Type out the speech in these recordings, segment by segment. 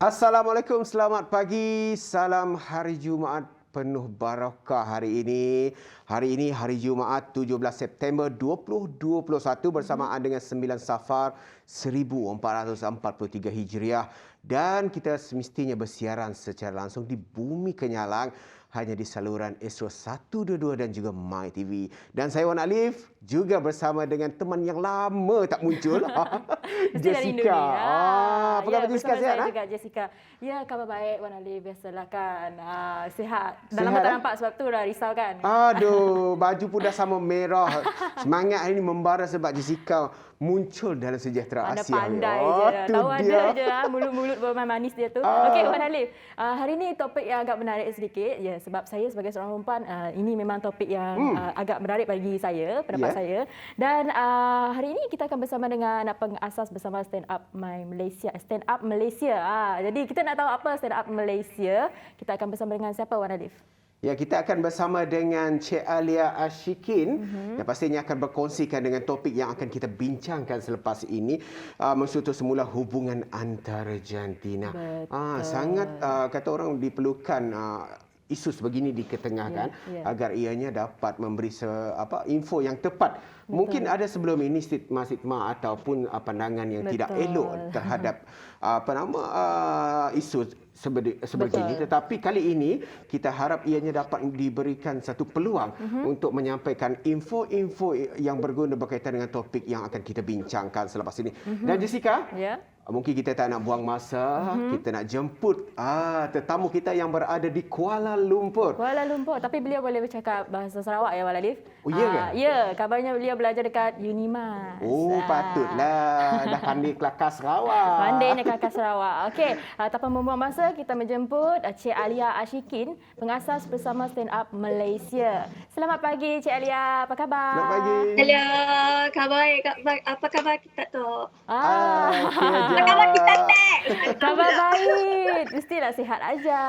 Assalamualaikum, selamat pagi. Salam hari Jumaat penuh barakah hari ini. Hari ini hari Jumaat 17 September 2021 bersamaan dengan 9 Safar 1443 Hijriah. Dan kita semestinya bersiaran secara langsung di Bumi Kenyalang hanya di saluran Astro 122 dan juga My TV. Dan saya Wan Alif juga bersama dengan teman yang lama tak muncul. Mesti dari Jessica. Indonesia. Apa khabar Jessica, sihat? Saya juga Jessica. Ya, khabar baik Wan Ali, biasalah kan. Sihat. Dah lama Sihat, tak nampak sebab tu dah risau kan. Aduh, baju pun dah sama merah. Semangat hari ini membara sebab Jessica muncul dalam sejahtera Anda Asia. pandai Oh, je. tu Tahu dia. ada je mulut-mulut bermain manis dia tu. Okey Wan Ali, hari ini topik yang agak menarik sedikit. Ya, sebab saya sebagai seorang perempuan, ini memang topik yang agak menarik bagi saya, pendapat saya. Dan hari ini kita akan bersama dengan pengasas bersama Stand Up My Malaysia. Stand Up Malaysia. Jadi kita nak tahu apa Stand Up Malaysia. Kita akan bersama dengan siapa Wan Alif? Ya, kita akan bersama dengan Cik Alia Ashikin yang pastinya akan berkongsikan dengan topik yang akan kita bincangkan selepas ini, mensutur semula hubungan antara jantina. Sangat kata orang diperlukan isu sebegini diketengahkan agar ianya dapat memberi info yang tepat. Mungkin ada sebelum ini stigma-stigma ataupun pandangan yang tidak elok terhadap isu sebegini, tetapi kali ini kita harap ianya dapat diberikan satu peluang untuk menyampaikan info-info yang berguna berkaitan dengan topik yang akan kita bincangkan selepas ini. Dan Jessica, mungkin kita tak nak buang masa, kita nak jemput tetamu kita yang berada di Kuala Lumpur. Kuala Lumpur, tapi beliau boleh bercakap bahasa Sarawak ya Wan Alif? Oh, ya ke? Ya, kabarnya beliau belajar dekat Unimas. Oh, patutlah. Dah pandai kelakar Sarawak. Pandainya kelakar Sarawak. Okey, tanpa membuang masa, kita menjemput Cik Alia Ashikin, pengasas bersama Stand Up Malaysia. Selamat pagi Cik Alia, apa khabar? Selamat pagi. Hello, khabar apa khabar kita tu? Okey, Apa khabar kita teh? Khabar baik. Mestilah sihat aja.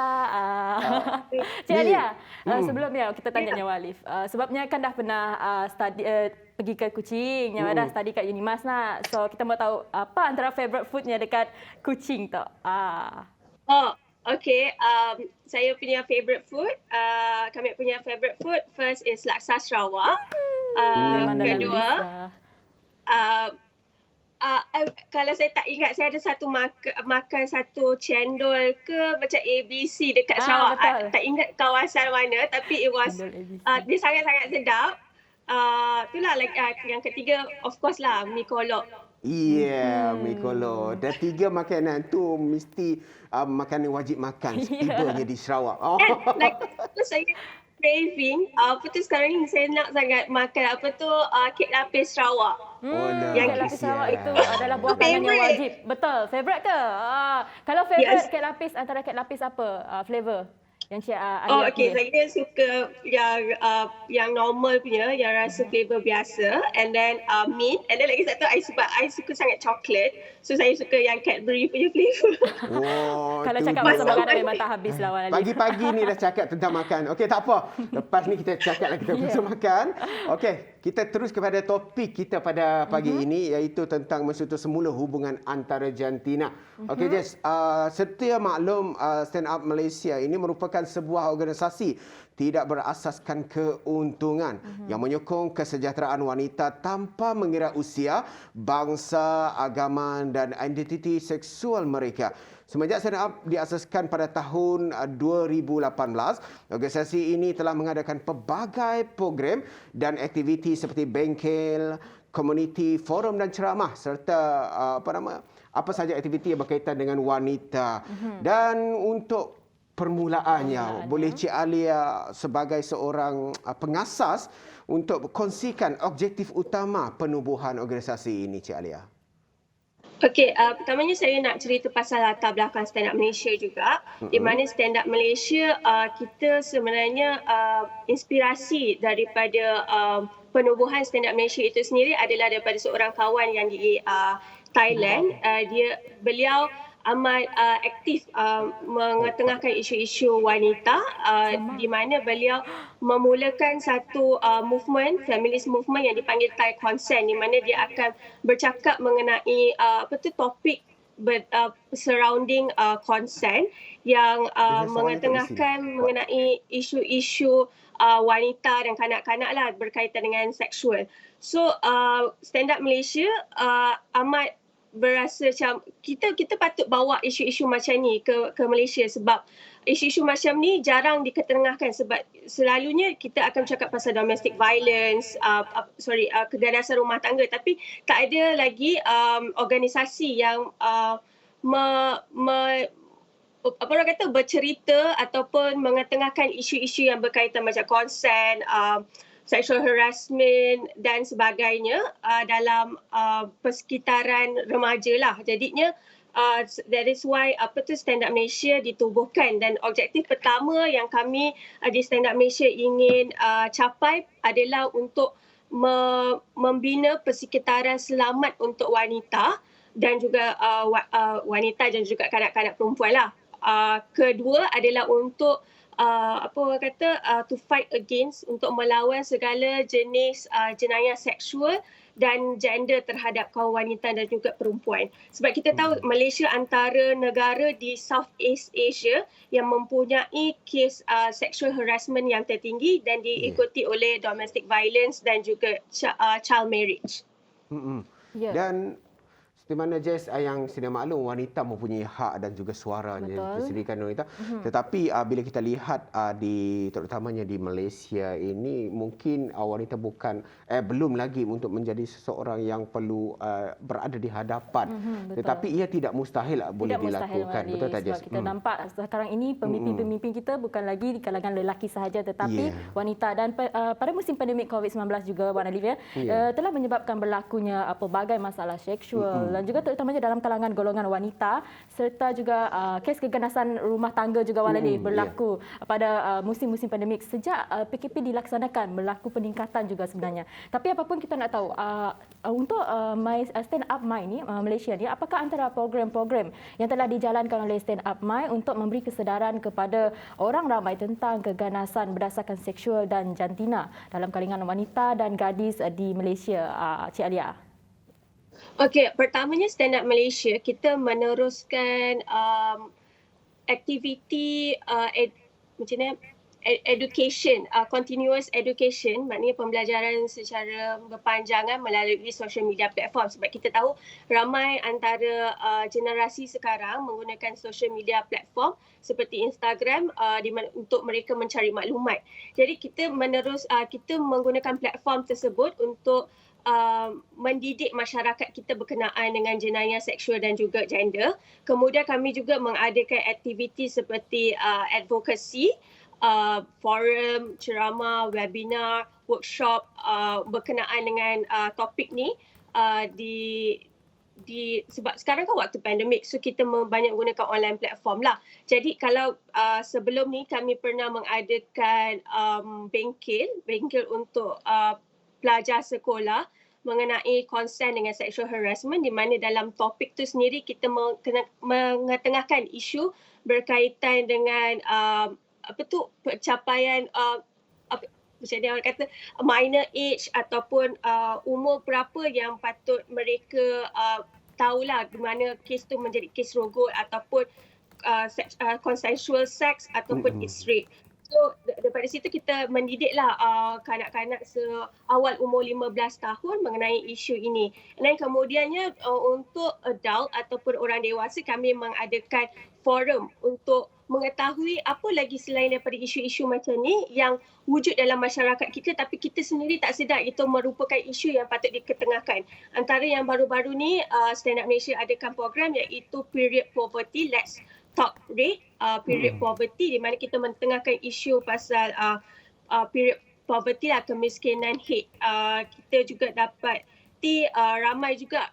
Cik Alia, sebelumnya kita tanya Nyawa Alif. Sebabnya kan dah pernah pergi ke Kuching, Nyawa dah study kat Unimas nak. So kita mau tahu apa antara favorite foodnya dekat Kuching tu. Oh, okay. Saya punya favorite food, kami punya favorite food first is laksa Sarawak. Memang dalam Kedua, kalau saya tak ingat, saya ada satu makan satu cendol ke macam ABC dekat Sarawak. Tak ingat kawasan mana, tapi it was dia sangat-sangat sedap. Itulah yang ketiga, of course lah, mi kolok. Iya, mi kolok. Dan 3 makanan tu mesti makanan wajib makan setibanya di Sarawak. Saya craving, sekarang ni saya nak sangat makan kek lapis Sarawak. Kek lapis Sarawak itu adalah buah tangan yang wajib. Betul, favorite ke? Kalau favorite kek lapis, antara kek lapis apa flavor? Yang Cik Alia saya suka yang normal punya, yang rasa flavor biasa, and then mint, and then lagi satu I suka sangat coklat, so saya suka yang Cadbury punya flavor. Oh, kalau cakap pasal makanan memang tak habis lah Wan Alif. Pagi-pagi ni dah cakap tentang makan. Okey, tak apa. Lepas ni kita cakap lagi tentang makan. Okey, kita terus kepada topik kita pada pagi ini, iaitu tentang mensutur semula hubungan antara jantina. Okey Jess, setia maklum Stand Up Malaysia ini merupakan sebuah organisasi tidak berasaskan keuntungan yang menyokong kesejahteraan wanita tanpa mengira usia, bangsa, agama dan identiti seksual mereka. Semenjak Stand Up diasaskan pada tahun 2018, organisasi ini telah mengadakan pelbagai program dan aktiviti seperti bengkel, komuniti, forum dan ceramah serta apa saja aktiviti yang berkaitan dengan wanita. Dan untuk permulaannya, boleh Cik Alia sebagai seorang pengasas untuk kongsikan objektif utama penubuhan organisasi ini, Cik Alia. Okey, pertamanya saya nak cerita pasal latar belakang Stand Up Malaysia juga. Di mana Stand Up Malaysia, kita sebenarnya inspirasi daripada penubuhan Stand Up Malaysia itu sendiri adalah daripada seorang kawan yang di Thailand. Beliau amat aktif mengetengahkan isu-isu wanita, di mana beliau memulakan satu movement, feminist movement yang dipanggil Thai Consent, di mana dia akan bercakap mengenai topik surrounding consent yang Ada soalan untuk di mengetengahkan mengenai isu-isu wanita dan kanak-kanak lah berkaitan dengan seksual. So Stand Up Malaysia amat berasa macam kita patut bawa isu-isu macam ni ke Malaysia, sebab isu-isu macam ni jarang diketengahkan, sebab selalunya kita akan cakap pasal domestic violence, keganasan rumah tangga, tapi tak ada lagi organisasi yang apa orang kata bercerita ataupun mengetengahkan isu-isu yang berkaitan macam consent, sexual harassment dan sebagainya dalam persekitaran remaja lah. Jadinya that is why Stand Up Malaysia ditubuhkan, dan objektif pertama yang kami di Stand Up Malaysia ingin capai adalah untuk membina persekitaran selamat untuk wanita dan juga wanita dan juga kanak-kanak perempuan lah. Kedua adalah untuk to fight against, untuk melawan segala jenis jenayah seksual dan gender terhadap kaum wanita dan juga perempuan. Sebab kita tahu Malaysia antara negara di Southeast Asia yang mempunyai kes sexual harassment yang tertinggi dan diikuti oleh domestic violence dan juga child marriage. Dan seperti mana Jess yang sedia maklum, wanita mempunyai hak dan juga suara disediakan wanita. Tetapi bila kita lihat terutamanya di Malaysia ini, mungkin wanita belum lagi untuk menjadi seseorang yang perlu berada di hadapan. Tetapi ia tidak mustahil boleh dilakukan. Betul tak Jess? Sebab kita nampak sekarang ini pemimpin-pemimpin kita bukan lagi di kalangan lelaki sahaja, tetapi wanita. Dan pada musim pandemik COVID-19 juga, Wan Alif, telah menyebabkan berlakunya pelbagai masalah seksual dan juga terutamanya dalam kalangan golongan wanita, serta juga kes keganasan rumah tangga juga Wan Alif berlaku pada musim-musim pandemik. Sejak PKP dilaksanakan, berlaku peningkatan juga sebenarnya. Tapi apapun kita nak tahu, untuk Stand Up My ni, Malaysia ni, apakah antara program-program yang telah dijalankan oleh Stand Up My untuk memberi kesedaran kepada orang ramai tentang keganasan berdasarkan seksual dan jantina dalam kalangan wanita dan gadis di Malaysia, Cik Alia? Okey, pertamanya Stand Up Malaysia, kita meneruskan aktiviti education, continuous education, maknanya pembelajaran secara berpanjangan melalui social media platform, sebab kita tahu ramai antara generasi sekarang menggunakan social media platform seperti Instagram untuk mereka mencari maklumat. Jadi kita menggunakan platform tersebut untuk mendidik masyarakat kita berkenaan dengan jenayah seksual dan juga gender. Kemudian kami juga mengadakan aktiviti seperti advocacy, forum, ceramah, webinar, workshop berkenaan dengan topik ni sebab sekarang kan waktu pandemik, so kita banyak gunakan online platform lah. Jadi kalau sebelum ni kami pernah mengadakan bengkel untuk pelajar sekolah mengenai konsen dengan sexual harassment, di mana dalam topik tu sendiri kita mengetengahkan isu berkaitan dengan pencapaian macam dia orang kata minor age ataupun umur berapa yang patut mereka tahulah di mana kes tu menjadi kes rogol ataupun consensual sex ataupun it's rape. So daripada situ kita mendidiklah kanak-kanak seawal umur 15 tahun mengenai isu ini. Dan kemudiannya untuk adult ataupun orang dewasa, kami mengadakan forum untuk mengetahui apa lagi selain daripada isu-isu macam ni yang wujud dalam masyarakat kita, tapi kita sendiri tak sedar itu merupakan isu yang patut diketengahkan. Antara yang baru-baru ni Stand Up Malaysia adakan program iaitu Period Poverty Let's Talk Rate, period poverty, di mana kita mentengahkan isu pasal period poverty lah, kemiskinan hate. Kita juga dapat ramai juga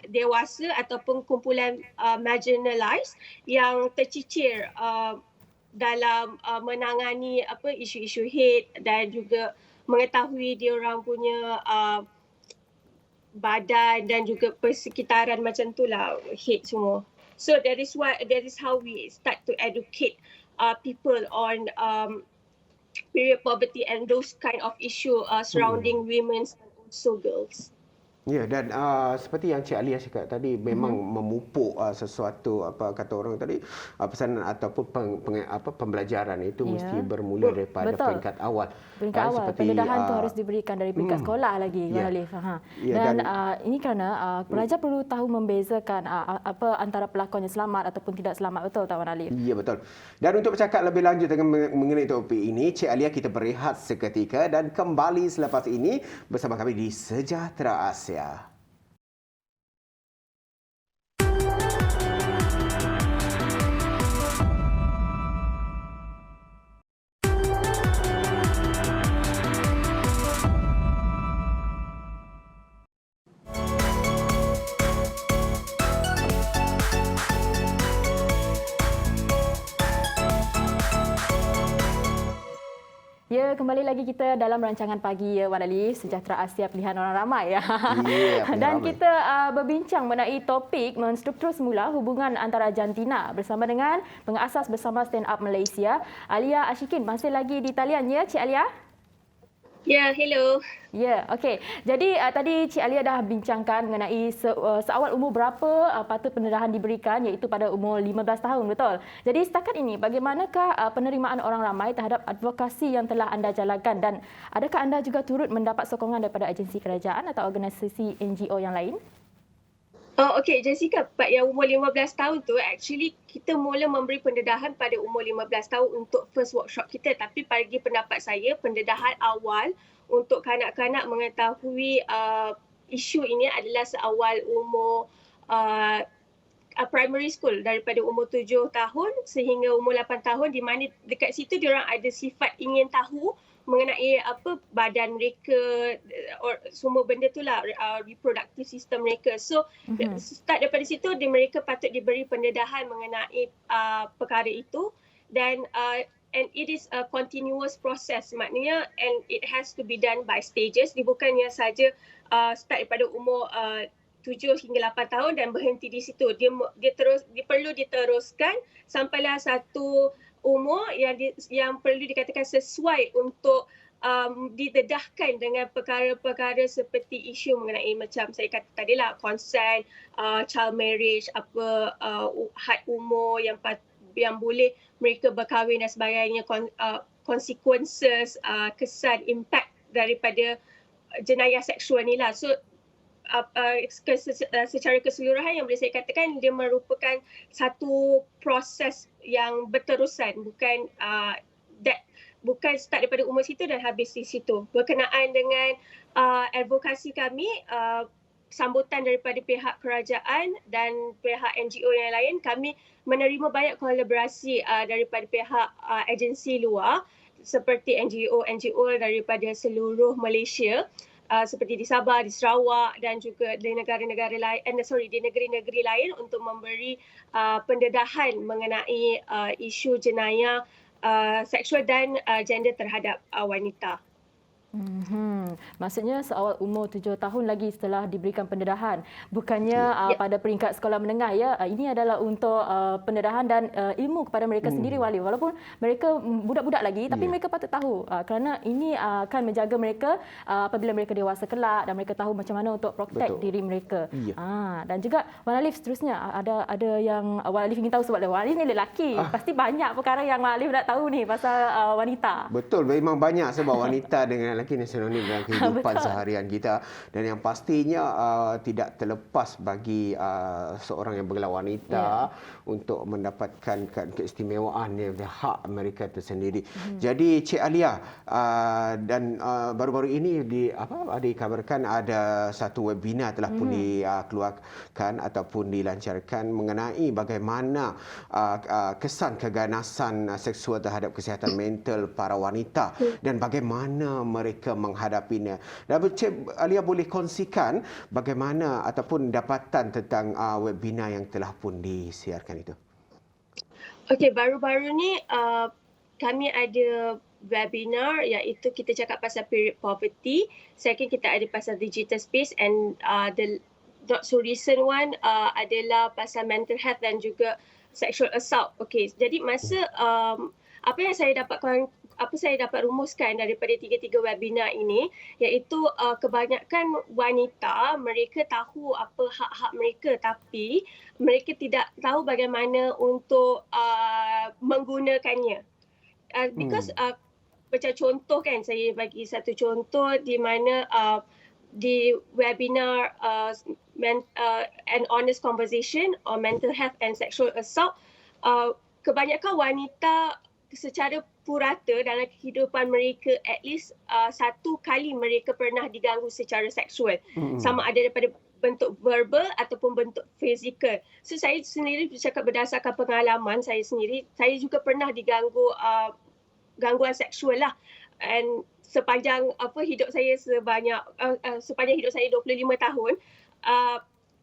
dewasa ataupun kumpulan marginalized yang tercicir dalam menangani isu-isu hate dan juga mengetahui dia orang punya badan dan juga persekitaran macam tu lah, hate semua. So that is how we start to educate people on period poverty and those kind of issue surrounding women and also girls. Ya, dan seperti yang Cik Alia cakap tadi, memang memupuk sesuatu, apa kata orang tadi, pesanan ataupun pembelajaran itu mesti bermula daripada Betul. peringkat awal. Peringkat awal, Seperti, pendedahan tu harus diberikan dari peringkat sekolah lagi, Wan Alif. Ya, Dan ini kerana pelajar perlu tahu membezakan apa antara pelakon yang selamat ataupun tidak selamat, betul tak Wan Alif? Ya, betul. Dan untuk bercakap lebih lanjut dengan mengenai topik ini, Cik Alia, kita berehat seketika dan kembali selepas ini bersama kami di Sejahtera Asia. Ya, kembali lagi kita dalam rancangan pagi Wan Alif, Sejahtera Asia Pilihan Orang Ramai. Ya, Dan ramai. kita berbincang mengenai topik menstruktur semula hubungan antara jantina bersama dengan pengasas bersama Stand Up Malaysia, Alia Ashikin. Masih lagi di talian ya, Cik Alia? Ya, hello. Ya, okey. Jadi tadi Cik Alia dah bincangkan mengenai seawal umur berapa patut pendedahan diberikan, iaitu pada umur 15 tahun, betul? Jadi setakat ini bagaimanakah penerimaan orang ramai terhadap advokasi yang telah anda jalankan, dan adakah anda juga turut mendapat sokongan daripada agensi kerajaan atau organisasi NGO yang lain? Oh, okey, Jessica, yang umur 15 tahun tu actually kita mula memberi pendedahan pada umur 15 tahun untuk first workshop kita, tapi bagi pendapat saya pendedahan awal untuk kanak-kanak mengetahui isu ini adalah seawal umur primary school, daripada umur 7 tahun sehingga umur 8 tahun, di mana dekat situ diorang ada sifat ingin tahu mengenai apa badan mereka, semua benda tu lah, reproductive system mereka. So start daripada situ mereka patut diberi pendedahan mengenai perkara itu, dan and it is a continuous process, maknanya and it has to be done by stages. Dia bukannya saja start daripada umur 7 hingga 8 tahun dan berhenti di situ. Dia perlu diteruskan sampailah satu umur yang perlu dikatakan sesuai untuk didedahkan dengan perkara-perkara seperti isu mengenai macam saya kata tadi lah, consent, child marriage, had umur yang boleh mereka berkahwin dan sebagainya, consequences, kesan, impact daripada jenayah seksual ni lah. So secara keseluruhan yang boleh saya katakan dia merupakan satu proses yang berterusan, bukan start daripada umur situ dan habis di situ. Berkenaan dengan advokasi kami, sambutan daripada pihak kerajaan dan pihak NGO yang lain, kami menerima banyak kolaborasi daripada pihak agensi luar seperti NGO daripada seluruh Malaysia, seperti di Sabah, di Sarawak dan juga di negara-negara lain, di negeri-negeri lain untuk memberi pendedahan mengenai isu jenayah seksual dan gender terhadap wanita. Maksudnya seawal umur 7 tahun lagi setelah diberikan pendedahan, bukannya pada peringkat sekolah menengah ya. Ini adalah untuk pendedahan dan ilmu kepada mereka sendiri, wali. Walaupun mereka budak-budak lagi, tapi mereka patut tahu kerana ini akan menjaga mereka apabila mereka dewasa kelak, dan mereka tahu macam mana untuk protect diri mereka. Dan juga Wan Alif, seterusnya ada yang Wan Alif ingin tahu, sebab Wan Alif ni lelaki, pasti banyak perkara yang Wan Alif nak tahu ni pasal wanita. Betul, memang banyak sebab wanita dengan lelaki ni sinonim dalam kehidupan seharian kita, dan yang pastinya tidak terlepas bagi seorang yang bergelar wanita untuk mendapatkan keistimewaan yang hak mereka tersendiri. Jadi Cik Alia, dan baru-baru ini dikabarkan ada satu webinar telah pun dikeluarkan ataupun dilancarkan mengenai bagaimana kesan keganasan seksual terhadap kesihatan mental para wanita dan bagaimana mereka menghadapinya. Dan Cik Alia boleh kongsikan bagaimana ataupun dapatan tentang webinar yang telah pun disiarkan itu? Okey, baru-baru ni kami ada webinar, iaitu kita cakap pasal period poverty. Second, kita ada pasal digital space, and the not so recent one adalah pasal mental health dan juga sexual assault. Okey, jadi masa apa yang saya dapat apa saya dapat rumuskan daripada tiga-tiga webinar ini, iaitu kebanyakan wanita mereka tahu apa hak-hak mereka, tapi mereka tidak tahu bagaimana untuk menggunakannya. Because macam contoh kan, saya bagi satu contoh di mana di webinar An Honest Conversation on Mental Health and Sexual Assault, kebanyakan wanita secara purata dalam kehidupan mereka at least satu kali mereka pernah diganggu secara seksual. Sama ada daripada bentuk verbal ataupun bentuk fizikal. So saya sendiri bercakap berdasarkan pengalaman saya sendiri, saya juga pernah diganggu gangguan seksual lah. And sepanjang hidup saya sepanjang hidup saya 25 tahun,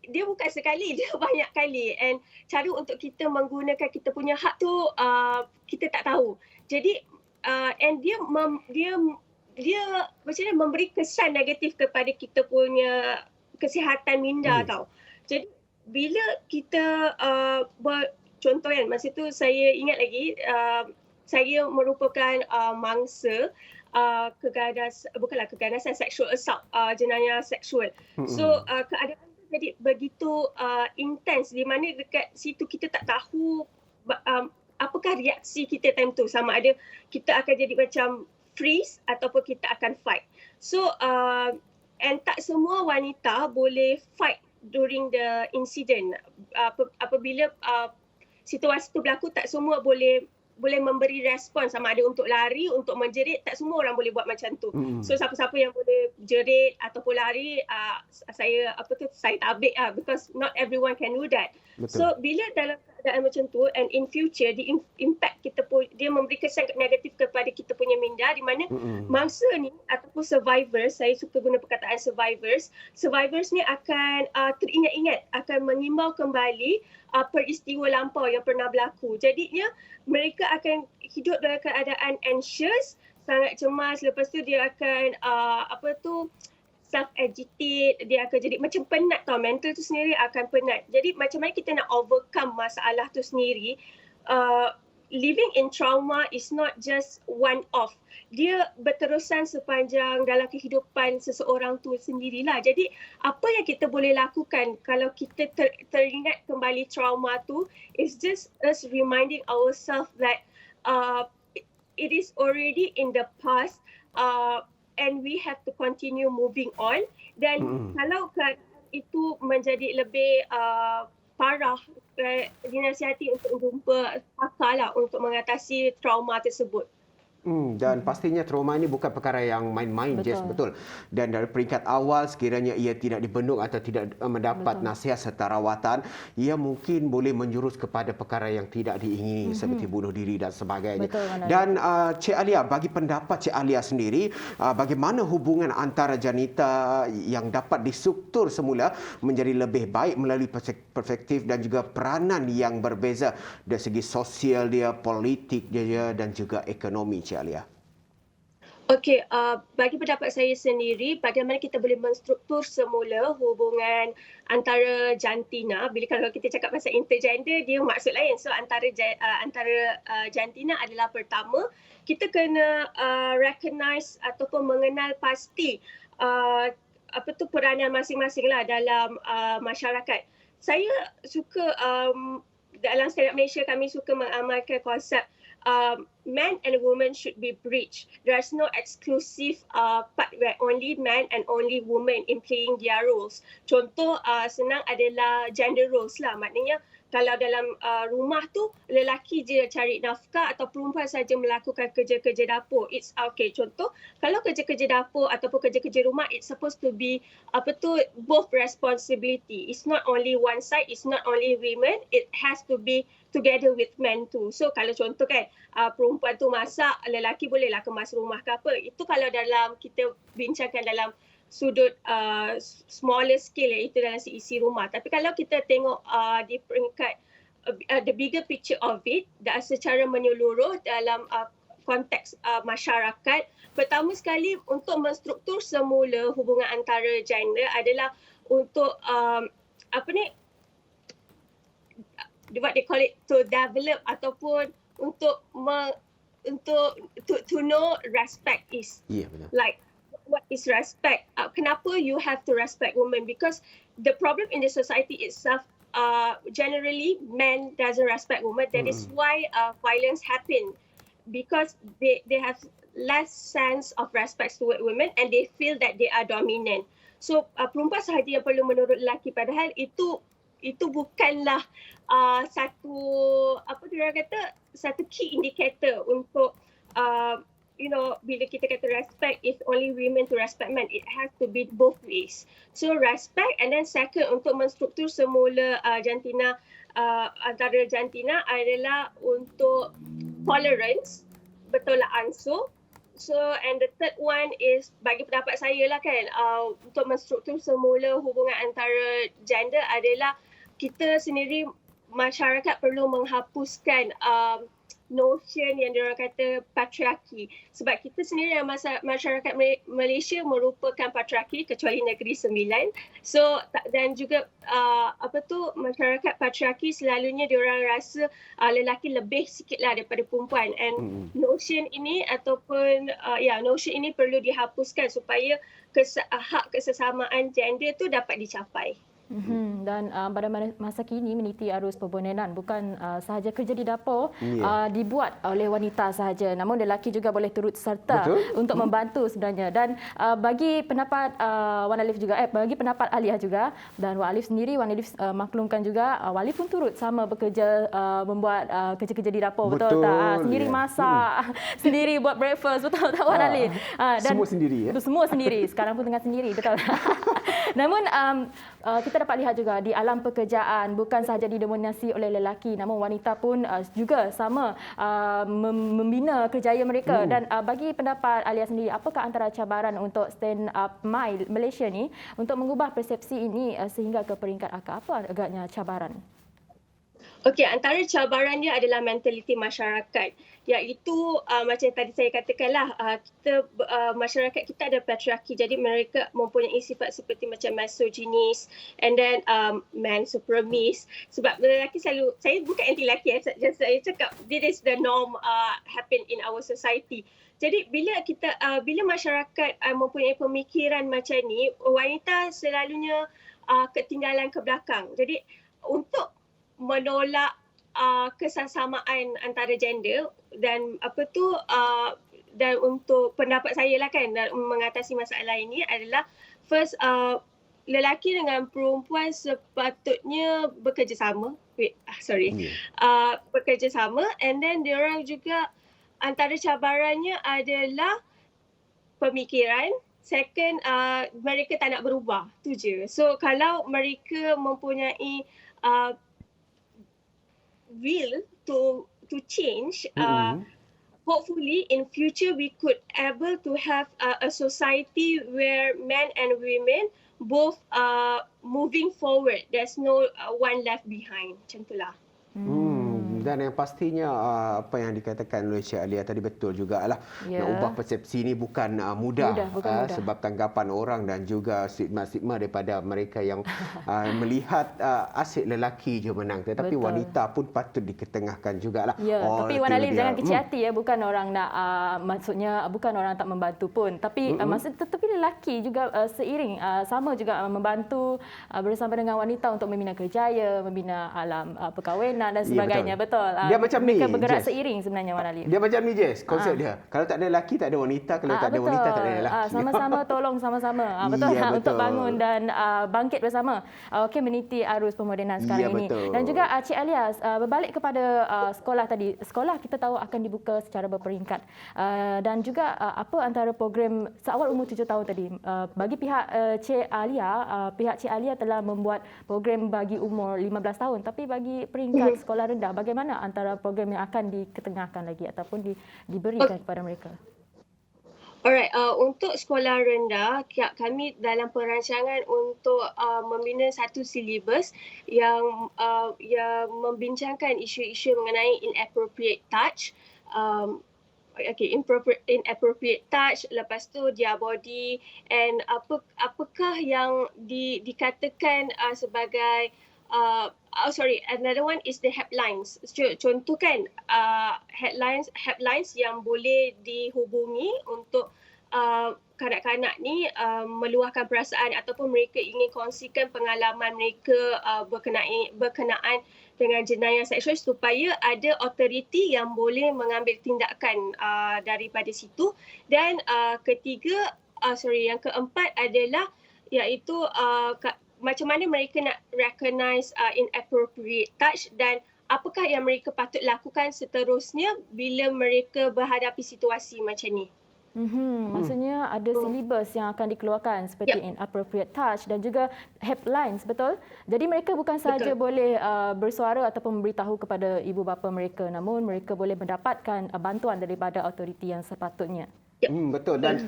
dia bukan sekali, dia banyak kali. And cara untuk kita menggunakan kita punya hak tu kita tak tahu. Jadi and dia macam mana memberi kesan negatif kepada kita punya kesihatan minda tau. Jadi bila kita contoh kan, masa tu saya ingat lagi saya merupakan mangsa keganasan sexual assault, jenayah seksual. So keadaan tu jadi begitu intens di mana dekat situ kita tak tahu apakah reaksi kita time tu, sama ada kita akan jadi macam freeze ataupun kita akan fight. So and tak semua wanita boleh fight during the incident. Apabila situasi tu berlaku, tak semua boleh memberi respon, sama ada untuk lari, untuk menjerit, tak semua orang boleh buat macam tu. So siapa-siapa yang boleh jerit ataupun lari, saya tabik because not everyone can do that. Betul. So bila dalam keadaan macam tu, and in future the impact kita pun, dia memberi kesan negatif kepada kita punya minda, di mana mangsa ni ataupun survivors, saya suka guna perkataan survivors ni akan teringat-ingat, akan mengimbau kembali peristiwa lampau yang pernah berlaku. Jadinya mereka akan hidup dalam keadaan anxious, sangat cemas. Lepas tu dia akan self-agitate, dia akan jadi macam penat tau. Mental tu sendiri akan penat. Jadi macam mana kita nak overcome masalah tu sendiri? Living in trauma is not just one off. Dia berterusan sepanjang dalam kehidupan seseorang tu sendirilah. Jadi apa yang kita boleh lakukan kalau kita teringat kembali trauma tu, is just us reminding ourselves that it is already in the past, and we have to continue moving on. Dan kalau itu menjadi lebih parah, dinasihati untuk jumpa pakar lah untuk mengatasi trauma tersebut. Dan pastinya trauma ini bukan perkara yang main-main, Jess, betul. Dan dari peringkat awal, sekiranya ia tidak dibendung atau tidak mendapat nasihat serta rawatan, ia mungkin boleh menjurus kepada perkara yang tidak diingini seperti bunuh diri dan sebagainya. Dan Cik Alia, bagi pendapat Cik Alia sendiri, bagaimana hubungan antara janita yang dapat distruktur semula menjadi lebih baik melalui perspektif dan juga peranan yang berbeza dari segi sosial dia, politik dia dan juga ekonomi, Cik Alia? Okey, bagi pendapat saya sendiri, bagaimana kita boleh menstruktur semula hubungan antara jantina. Bila kalau kita cakap pasal intergender, dia maksud lain. So antara jantina adalah, pertama, kita kena recognize ataupun mengenal pasti peranan masing-masing lah dalam masyarakat. Saya suka dalam Stand Up Malaysia, kami suka mengamalkan konsep men and women should be bridged. There's no exclusive part where only men and only women in playing their roles. Contoh senang adalah gender roles lah. Maknanya kalau dalam rumah tu lelaki je cari nafkah atau perempuan saja melakukan kerja-kerja dapur. It's okay. Contoh, kalau kerja-kerja dapur ataupun kerja-kerja rumah, it's supposed to be both responsibility. It's not only one side, it's not only women, it has to be together with men too. So kalau contoh kan, perempuan tu masak, lelaki bolehlah kemas rumah ke apa. Itu kalau dalam kita bincangkan dalam sudut smaller scale, iaitu dalam isi rumah. Tapi kalau kita tengok di peringkat the bigger picture of it, secara menyeluruh dalam konteks masyarakat, pertama sekali untuk menstruktur semula hubungan antara gender adalah untuk what they call it, to develop ataupun untuk untuk to know respect is. Ya, betul. Like, what is respect? Kenapa you have to respect women? Because the problem in the society itself, generally men doesn't respect women. That is why violence happen, because they have less sense of respect toward women and they feel that they are dominant. So perempuan sahaja yang perlu menurut lelaki, padahal itu bukanlah satu, apa dia orang kata, satu key indicator untuk bila kita kata respect is only women to respect men. It has to be both ways. So respect, and then second, untuk menstruktur semula jantina, antara jantina adalah untuk tolerance, bertolak ansur. So, and the third one is, bagi pendapat saya lah kan, untuk menstruktur semula hubungan antara gender adalah kita sendiri, masyarakat perlu menghapuskan notion yang diorang kata patriarki. Sebab kita sendiri dalam masyarakat Malaysia merupakan patriarki, kecuali Negeri Sembilan. So, dan juga masyarakat patriarki selalunya diorang rasa lelaki lebih sikit lah daripada perempuan. And notion ini notion ini perlu dihapuskan supaya hak kesesamaan gender tu dapat dicapai. Dan pada masa kini meniti arus permodenan bukan sahaja kerja di dapur dibuat oleh wanita sahaja, namun lelaki juga boleh turut serta untuk membantu sebenarnya. Dan bagi pendapat Wan Alif juga, bagi pendapat Alia juga, dan Wan Alif sendiri, Wan Alif maklumkan juga Wan Alif pun turut sama bekerja, membuat kerja-kerja di dapur, betul tak? Sendiri masak, sendiri buat breakfast, betul tak Wan Alif? Dan semua sendiri ya? Semua sendiri, sekarang pun tengah sendiri, betul. Namun kita dapat lihat juga di alam pekerjaan bukan sahaja didominasi oleh lelaki, namun wanita pun juga sama membina kerjaya mereka. Dan bagi pendapat Alia sendiri, apakah antara cabaran untuk Stand Up My Malaysia ni untuk mengubah persepsi ini sehingga ke peringkat akar? Apa agaknya cabaran? Okey, antara cabaran dia adalah mentaliti masyarakat, iaitu macam tadi saya katakanlah, masyarakat kita ada patriarki, jadi mereka mempunyai sifat seperti macam misogynis, and then man supremacist. Sebab lelaki selalu, saya bukan anti lelaki, saya cakap this is the norm happen in our society. Jadi bila masyarakat mempunyai pemikiran macam ni, wanita selalunya ketinggalan ke belakang. Jadi untuk menolak kesesamaan antara gender dan dan untuk pendapat saya lah kan, mengatasi masalah ini adalah first, lelaki dengan perempuan sepatutnya bekerjasama. Bekerjasama, and then diorang juga antara cabarannya adalah pemikiran. Second, mereka tak nak berubah, tu je. So kalau mereka mempunyai will to change, hopefully in future we could able to have a society where men and women both moving forward. There's no one left behind. Macam itulah. Dan yang pastinya apa yang dikatakan oleh Cik Alia tadi betul jugalah. Nak ubah persepsi ini bukan mudah. Sebab tanggapan orang dan juga stigma-stigma daripada mereka yang melihat asyik lelaki je menang. Tetapi wanita pun patut diketengahkan jugalah. Tapi Wan Alif jangan kecil hati ya, bukan orang nak maksudnya bukan orang tak membantu pun. Tapi tetapi lelaki juga seiring sama juga membantu bersama dengan wanita untuk membina kerjaya, membina alam perkahwinan dan sebagainya. Betul. Dia macam ni. Mereka bergerak Jess, seiring sebenarnya Wan Alif. Dia macam ni Jess, konsep dia. Kalau tak ada lelaki tak ada wanita, kalau tak ada wanita tak ada lelaki. Sama-sama tolong sama-sama. Betul, untuk bangun dan bangkit bersama. Okey, meniti arus permodenan sekarang ini. Dan juga Cik Alia, berbalik kepada sekolah tadi. Sekolah kita tahu akan dibuka secara berperingkat. Dan juga apa antara program seawal umur 7 tahun tadi. Bagi pihak Cik Alia telah membuat program bagi umur 15 tahun. Tapi bagi peringkat sekolah rendah, bagaimana antara program yang akan diketengahkan lagi ataupun diberikan kepada mereka? Alright, untuk sekolah rendah, kami dalam perancangan untuk membina satu silibus yang membincangkan isu-isu mengenai inappropriate touch. Inappropriate touch, lepas tu dia body, and apakah yang dikatakan sebagai another one is the helplines. Contoh kan, helplines yang boleh dihubungi untuk kanak-kanak ni meluahkan perasaan ataupun mereka ingin kongsikan pengalaman mereka berkenaan dengan jenayah seksual, supaya ada authority yang boleh mengambil tindakan daripada situ. Dan yang keempat adalah iaitu macam mana mereka nak recognize inappropriate touch dan apakah yang mereka patut lakukan seterusnya bila mereka berhadapi situasi macam ni. Maksudnya ada silibus yang akan dikeluarkan seperti inappropriate touch dan juga helplines, betul? Jadi mereka bukan sahaja boleh bersuara ataupun memberitahu kepada ibu bapa mereka, namun mereka boleh mendapatkan bantuan daripada autoriti yang sepatutnya. Betul. Dan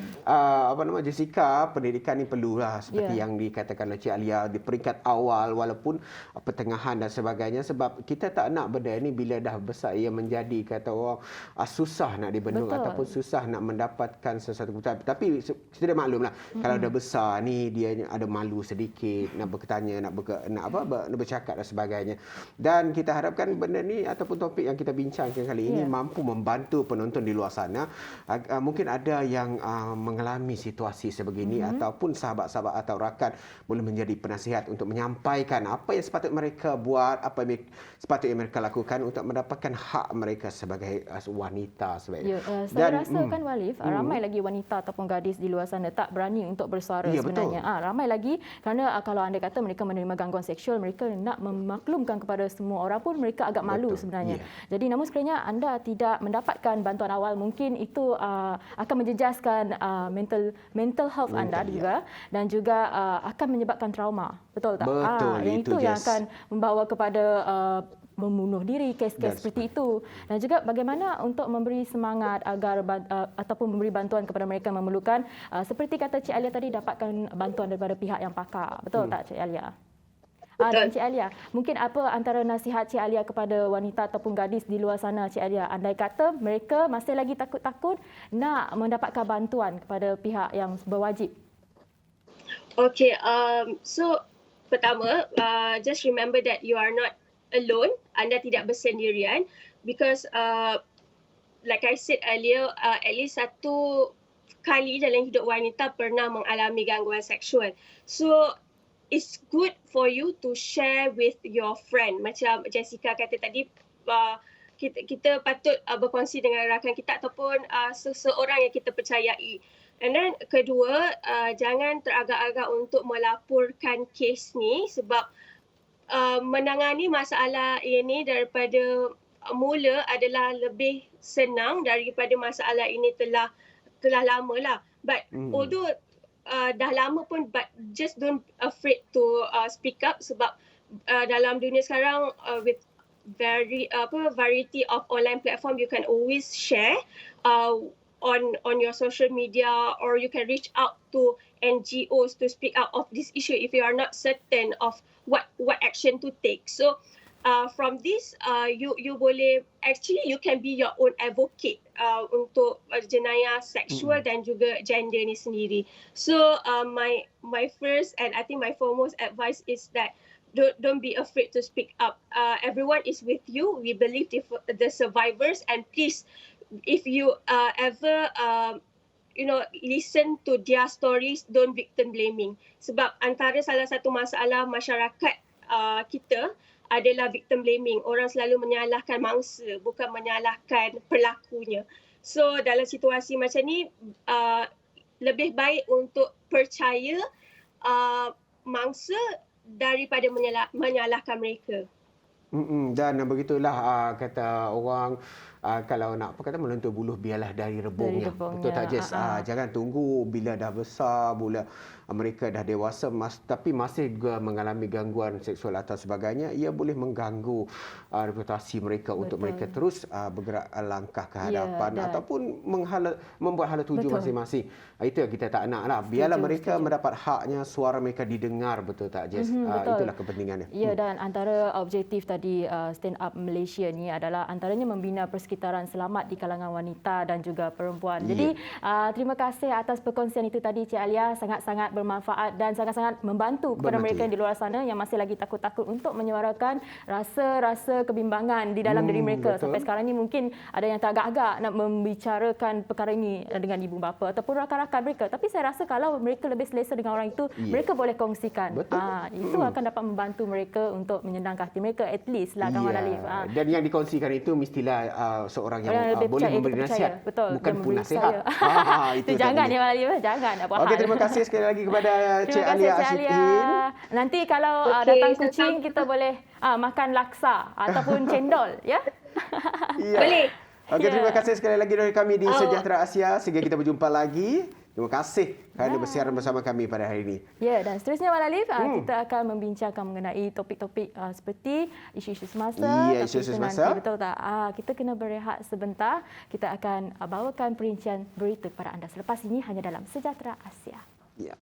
Jessica, pendidikan ni perlulah seperti yang dikatakan oleh Cik Alia di peringkat awal walaupun pertengahan dan sebagainya, sebab kita tak nak benda ni bila dah besar ia menjadi kata orang susah nak dibendung ataupun susah nak mendapatkan sesuatu keputusan. Tapi kita dah maklumlah kalau dah besar ni dia ada malu sedikit nak bertanya, nak bercakap dan sebagainya. Dan kita harapkan benda ni ataupun topik yang kita bincangkan kali ini mampu membantu penonton di luar sana. Mungkin ada yang mengalami situasi sebegini ataupun sahabat-sahabat atau rakan boleh menjadi penasihat untuk menyampaikan apa yang sepatutnya mereka buat, apa yang sepatutnya mereka lakukan untuk mendapatkan hak mereka sebagai wanita. Saya rasa kan Walif, ramai lagi wanita ataupun gadis di luar sana tak berani untuk bersuara sebenarnya. Ramai lagi kerana kalau anda kata mereka menerima gangguan seksual, mereka nak memaklumkan kepada semua orang pun mereka agak malu sebenarnya. Jadi namun sekiranya anda tidak mendapatkan bantuan awal, mungkin itu akan menjejaskan mental health anda juga dan juga akan menyebabkan trauma. Betul tak? Betul, itu yang akan membawa kepada membunuh diri, kes-kes seperti itu. Dan juga bagaimana untuk memberi semangat agar ataupun memberi bantuan kepada mereka yang memerlukan. Seperti kata Cik Alia tadi, dapatkan bantuan daripada pihak yang pakar. Betul tak Cik Alia? Dan Cik Alia, mungkin apa antara nasihat Cik Alia kepada wanita ataupun gadis di luar sana, Cik Alia? Andai kata mereka masih lagi takut-takut nak mendapatkan bantuan kepada pihak yang berwajib. Okay, so pertama, just remember that you are not alone. Anda tidak bersendirian because like I said earlier, at least satu kali dalam hidup wanita pernah mengalami gangguan seksual. So it's good for you to share with your friend. Macam Jessica kata tadi, kita patut berkongsi dengan rakan kita ataupun seseorang yang kita percayai. And then kedua, jangan teragak-agak untuk melaporkan kes ni sebab menangani masalah ini daripada mula adalah lebih senang daripada masalah ini telah lama lah. But although dah lama pun, but just don't afraid to speak up sebab dalam dunia sekarang with variety of online platform, you can always share on your social media, or you can reach out to NGOs to speak out of this issue if you are not certain of what action to take. So from this, you boleh, actually you can be your own advocate untuk jenayah seksual dan juga gender ni sendiri. So my first and I think my foremost advice is that don't be afraid to speak up. Everyone is with you. We believe the survivors, and please, if you ever listen to their stories, don't victim blaming. Sebab antara salah satu masalah masyarakat kita adalah victim blaming. Orang selalu menyalahkan mangsa, bukan menyalahkan pelakunya. So dalam situasi macam ni, lebih baik untuk percaya mangsa daripada menyalahkan mereka. Dan begitulah kata orang, kalau nak meluntur buluh biarlah dari rebungnya. Betul tak Jess? Jangan tunggu bila dah besar, bila mereka dah dewasa tapi masih juga mengalami gangguan seksual atau sebagainya. Ia boleh mengganggu reputasi mereka untuk mereka terus bergerak langkah ke hadapan ataupun membuat hala tuju masing-masing. Itu yang kita tak nak lah. Biarlah mereka mendapat haknya, suara mereka didengar. Betul tak Jess? Itulah kepentingannya. Ya, dan antara objektif tadi Stand Up Malaysia ni adalah antaranya membina persekutuan sekitaran selamat di kalangan wanita dan juga perempuan. Jadi terima kasih atas perkongsian itu tadi Cik Alia, sangat-sangat bermanfaat dan sangat-sangat membantu kepada mereka yang di luar sana yang masih lagi takut-takut untuk menyuarakan rasa-rasa kebimbangan di dalam diri mereka. Sampai sekarang ni mungkin ada yang teragak-agak nak membicarakan perkara ini dengan ibu bapa ataupun rakan-rakan mereka. Tapi saya rasa kalau mereka lebih selesa dengan orang itu, mereka boleh kongsikan. Itu akan dapat membantu mereka untuk menyenangkan hati mereka, at least lah kawan Alif. Dan yang dikongsikan itu mestilah seorang yang boleh memberi nasihat, bukan pun nasihat. Itu jangan ya Alif, jangan. Okey, terima kasih sekali lagi kepada Cik Alia Ashidin. Nanti kalau datang kucing kita boleh makan laksa ataupun cendol, ya. Boleh. Okey, terima kasih sekali lagi dari kami di Sejahtera Asia. Sehingga kita berjumpa lagi. Terima kasih kerana bersiaran bersama kami pada hari ini. Ya, dan seterusnya Wan Alif, kita akan membincangkan mengenai topik-topik seperti isu-isu semasa. Isu-isu semasa. Nanti, betul tak? Kita kena berehat sebentar. Kita akan bawakan perincian berita kepada anda selepas ini hanya dalam Sejahtera Asia. Ya.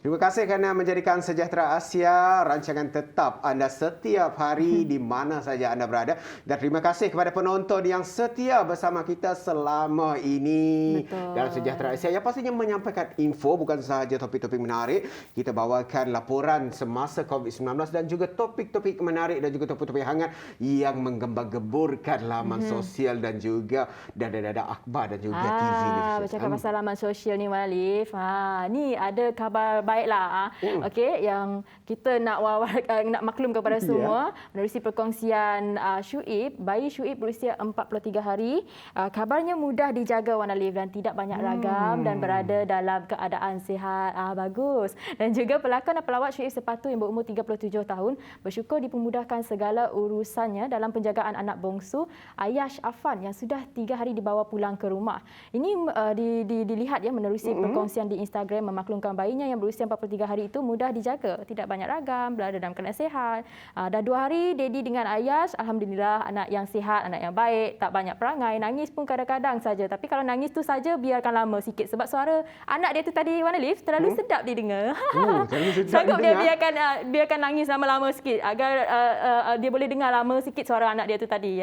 Terima kasih kerana menjadikan Sejahtera Asia rancangan tetap anda setiap hari di mana saja anda berada. Dan terima kasih kepada penonton yang setia bersama kita selama ini. Betul. Dalam Sejahtera Asia yang pastinya menyampaikan info, bukan sahaja topik-topik menarik. Kita bawakan laporan semasa COVID-19 dan juga topik-topik menarik dan juga topik-topik hangat yang menggembar-geburkan laman sosial dan juga dada-dada akhbar dan juga TV ni. Bercakap pasal laman sosial ni Wan Alif. Ni ada kabar baiklah. Okey, yang kita nak nak maklum kepada semua menerusi perkongsian Syuib, bayi Syuib berusia 43 hari. Kabarnya mudah dijaga Wan Alif dan tidak banyak ragam dan berada dalam keadaan sihat. Bagus. Dan juga pelakon dan pelawak Syuib Sepatu yang berumur 37 tahun bersyukur dipermudahkan segala urusannya dalam penjagaan anak bongsu Ayash Afan yang sudah 3 hari dibawa pulang ke rumah. Ini dilihat ya menerusi perkongsian di Instagram, memaklumkan bayinya yang berusia 43 hari itu mudah dijaga, tidak banyak ragam, berada dalam keadaan sihat. Dah 2 hari Dedi dengan Ayash, alhamdulillah anak yang sihat, anak yang baik, tak banyak perangai, nangis pun kadang-kadang saja. Tapi kalau nangis tu saja biarkan lama sikit sebab suara anak dia tu tadi Wan Alif terlalu sedap didengar. Sanggup dia biarkan nangis lama-lama sikit agar dia boleh dengar lama sikit suara anak dia tu tadi.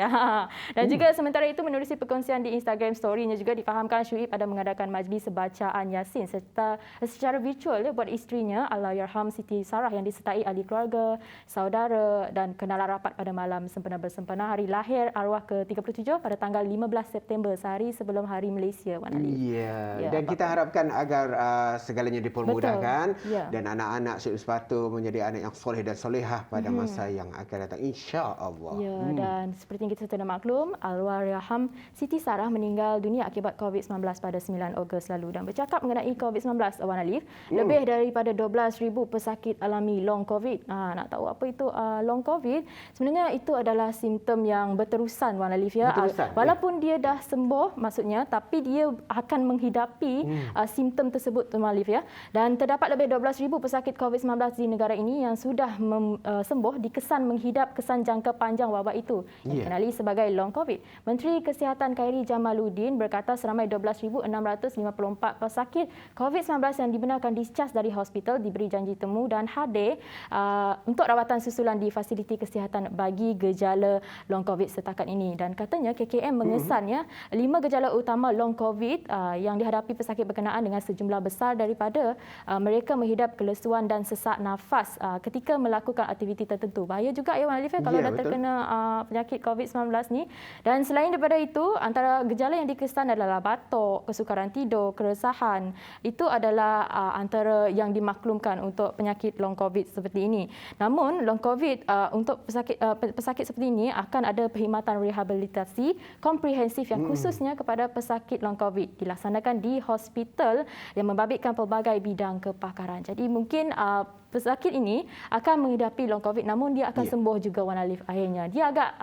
Dan juga sementara itu menerusi perkongsian di Instagram story-nya juga difahamkan Syuib ada mengadakan majlis bacaan Yasin secara virtual buat isterinya Allahyarham Siti Sarah yang disertai ahli keluarga, saudara dan kenalan rapat pada malam sempena bersempena hari lahir arwah ke-37 pada tanggal 15 September, sehari sebelum Hari Malaysia Wan Alif. Dan kita harapkan agar segalanya dipermudahkan dan anak-anak Syuib Sepatu menjadi anak yang soleh dan solehah pada masa yang akan datang, insya-Allah. Dan seperti yang kita sudah maklum, Allahyarham Siti Sarah meninggal dunia akibat COVID-19 pada 9 Ogos lalu. Dan bercakap mengenai COVID-19 Wan Alif, lebih daripada 12,000 pesakit alami long COVID. Nak tahu apa itu long COVID? Sebenarnya itu adalah simptom yang berterusan Wan Alif ya. Walaupun dia dah sembuh maksudnya, tapi dia akan menghidapi simptom tersebut Wan Alif ya. Dan terdapat lebih 12,000 pesakit COVID-19 di negara ini yang sudah sembuh dikesan menghidap kesan jangka panjang wabak itu yang dikenali sebagai long COVID. Menteri Kesihatan Khairi Jamaluddin berkata seramai 12,654 pesakit COVID-19 yang dibenarkan discharge dari hospital diberi janji temu dan hadir untuk rawatan susulan di fasiliti kesihatan bagi gejala long COVID setakat ini. Dan katanya KKM mengesannya 5 gejala utama long COVID yang dihadapi pesakit berkenaan dengan sejumlah besar daripada mereka menghidap kelesuan dan sesak nafas ketika melakukan aktiviti tertentu. Bahaya juga ya Wan Alif kalau dah terkena penyakit COVID-19 ni. Dan selain daripada itu, antara gejala yang dikesan adalah batuk, kesukaran tidur, keresahan. Itu adalah antara yang dimaklumkan untuk penyakit long COVID seperti ini. Namun long COVID untuk pesakit seperti ini akan ada perkhidmatan rehabilitasi komprehensif yang khususnya kepada pesakit long COVID dilaksanakan di hospital yang membabitkan pelbagai bidang kepakaran. Jadi mungkin pesakit ini akan menghidapi long COVID, namun dia akan sembuh juga, Wan Alif. Akhirnya dia agak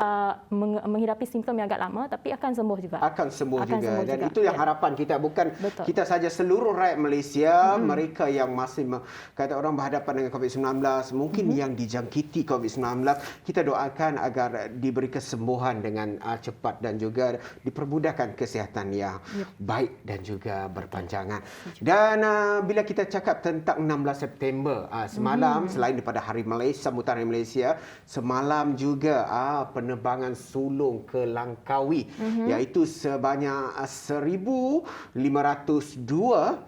menghidapi simptom yang agak lama, tapi akan sembuh juga. Akan sembuh juga. Dan itu yang harapan kita, bukan Betul. kita saja, seluruh rakyat Malaysia, mereka yang masih kata orang berhadapan dengan COVID-19, mungkin yang dijangkiti COVID-19, kita doakan agar diberi kesembuhan dengan cepat dan juga dipermudahkan kesihatan yang baik dan juga berpanjangan. Dan bila kita cakap tentang 16 September, semalam selain daripada Hari Malaysia, sambutan Hari Malaysia, semalam juga penerbangan sulung ke Langkawi, iaitu sebanyak 1,502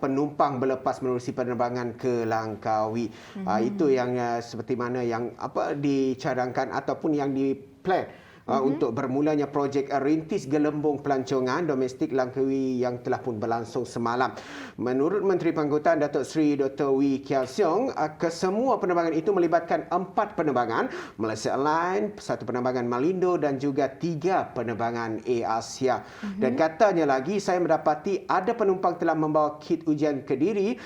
penumpang berlepas menerusi penerbangan ke Langkawi. Itu yang seperti mana yang dicadangkan ataupun yang diplan untuk bermulanya projek rintis gelembung pelancongan domestik Langkawi yang telah pun berlangsung semalam. Menurut Menteri Pangkutan Datuk Seri Dr. Wee Kiah Siong, kesemua penerbangan itu melibatkan 4 penerbangan Malaysia Airlines, 1 penerbangan Malindo dan juga 3 penerbangan Air Asia. Dan katanya lagi, saya mendapati ada penumpang telah membawa kit ujian ke diri,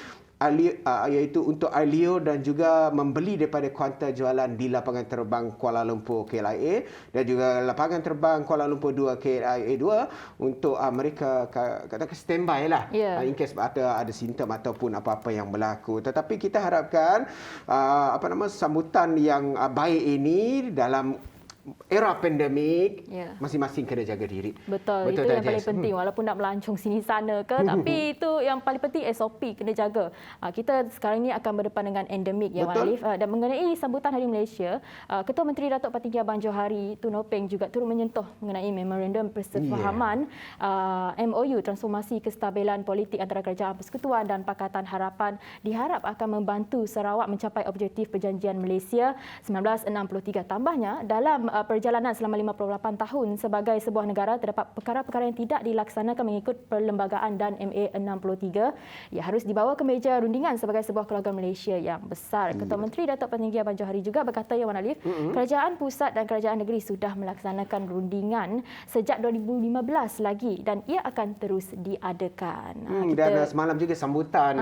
iaitu untuk Ailio dan juga membeli daripada kaunter jualan di lapangan terbang Kuala Lumpur KLIA dan juga lapangan terbang Kuala Lumpur 2 KLIA 2 untuk mereka katakan standby lah, in case ada simptom ataupun apa-apa yang berlaku. Tetapi kita harapkan sambutan yang baik ini dalam era pandemik, masing-masing kena jaga diri. Betul itu yang paling penting. Walaupun nak melancong sini sana ke, tapi itu yang paling penting, SOP kena jaga. Kita sekarang ini akan berdepan dengan endemik, ya, Wan Alif. Dan mengenai sambutan Hari Malaysia, Ketua Menteri Datuk Patinggi Abang Johari Tun Nopeng juga turut menyentuh mengenai memorandum persefahaman MOU transformasi kestabilan politik antara Kerajaan Persekutuan dan Pakatan Harapan diharap akan membantu Sarawak mencapai objektif Perjanjian Malaysia 1963. Tambahnya, dalam perjalanan selama 58 tahun sebagai sebuah negara, terdapat perkara-perkara yang tidak dilaksanakan mengikut perlembagaan dan MA 63. Ia harus dibawa ke meja rundingan sebagai sebuah keluarga Malaysia yang besar. Ketua Menteri Datuk Patinggi Abang Johari juga berkata, ya, Wan Alif, kerajaan pusat dan kerajaan negeri sudah melaksanakan rundingan sejak 2015 lagi dan ia akan terus diadakan. Dan semalam juga sambutan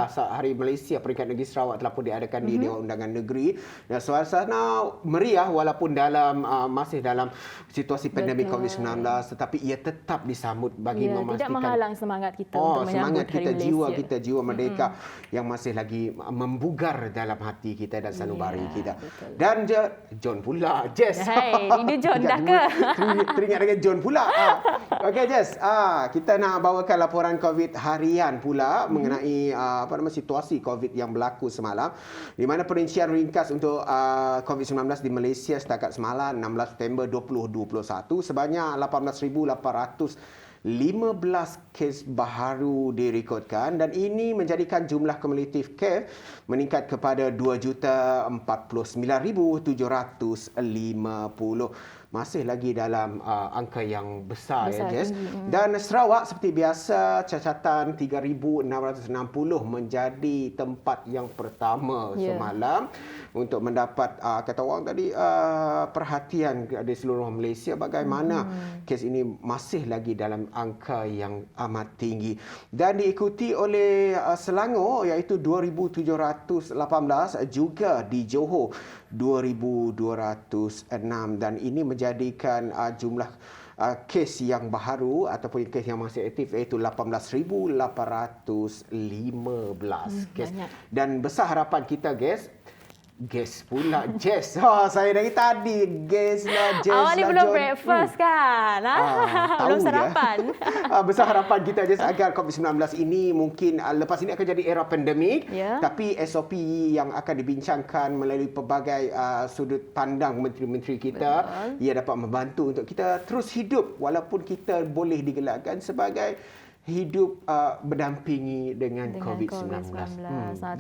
Hari Malaysia peringkat negeri Sarawak telah pun diadakan di Dewan Undangan Negeri. Dan suasana meriah walaupun masih dalam situasi pandemik COVID-19, tetapi ia tetap disambut bagi memastikan tidak menghalang semangat kita untuk menyambut semangat kita, Hari jiwa Malaysia. kita, jiwa merdeka yang masih lagi membugar dalam hati kita dan sanubari kita. Betul. Dan John pula, Jess. Ini John dah ke? Teringat dengan John pula. Okey, Jess. Kita nak bawakan laporan COVID harian pula mengenai situasi COVID yang berlaku semalam, di mana perincian ringkas untuk COVID-19 di Malaysia setakat semalam 16 September 2021 sebanyak 18,815 kes baharu direkodkan dan ini menjadikan jumlah kumulatif kes meningkat kepada 2,49,750. Masih lagi dalam angka yang besar, ya, Jess. Dan Sarawak seperti biasa cacatan 3,660 menjadi tempat yang pertama semalam untuk mendapat kata orang tadi perhatian di seluruh Malaysia bagaimana kes ini masih lagi dalam angka yang amat tinggi. Dan diikuti oleh Selangor iaitu 2,718, juga di Johor 2,206 dan ini menjadikan jumlah kes yang baharu ataupun kes yang masih aktif iaitu 18,815 kes. Dan besar harapan kita, guys, pula Jess. Saya dari tadi Jess lah. Awak ni belum breakfast kan? Belum sarapan. Besar harapan kita, Jess, agar COVID-19 ini mungkin lepas ini akan jadi era pandemik, tapi SOP yang akan dibincangkan melalui pelbagai sudut pandang menteri-menteri kita, ia dapat membantu untuk kita terus hidup walaupun kita boleh digelarkan sebagai hidup berdampingi dengan COVID-19.